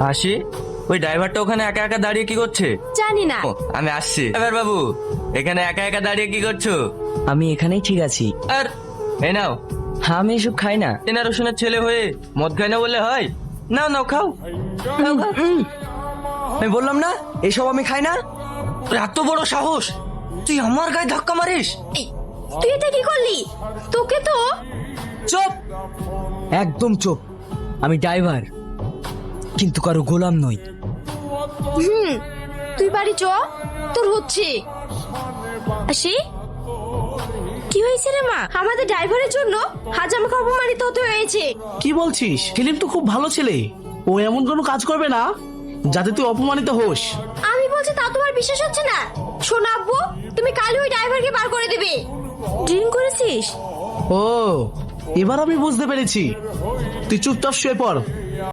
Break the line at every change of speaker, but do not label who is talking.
হাসি, ওই ড্রাইভারটা ওখানে একা একা দাঁড়িয়ে কি করছে?
জানি না।
ও, আমি আসছি। ড্রাইভার বাবু, এখানে একা একা দাঁড়িয়ে কি করছো?
আমি এখানেই ঠিক আছি।
আর এই নাও।
আমি এসব খাই না।
চেনা রসুনের ছেলে হয়ে মদ খাই না বললে হয়? নাও নাও, খাও খাও, খাও।
আমি বললাম না এসব আমি খাই না।
তোর এত বড় সাহস, তুই আমার গায়ে ধাক্কা মারিস?
এই, তুই এটা কি করলি? তোকে তো
চুপ, একদম চুপ। আমি ড্রাইভার, কিন্তু কারো গোলাম নই।
তুই বাড়ি চ, তোর হচ্ছে। আসি, কি হয়েছে রে মা? আমাদের ড্রাইভারের জন্য আজ আমাকে অপমানিত হতে হয়েছে।
কি বলছিস? সেলিম তো খুব ভালো ছেলে, ও এমন কোনো কাজ করবে না যাতে তুই অপমানিত হোস।
আমি বলছি তা তোমার বিশ্বাস হচ্ছে না? শোনো আব্বু, তুমি কালই ওই ড্রাইভারকে বার করে দেবে। ড্রিঙ্ক করেছিস?
ও, এবার আমি বুঝতে পেরেছি। তুই চুপচাপ শুয়ে পড়,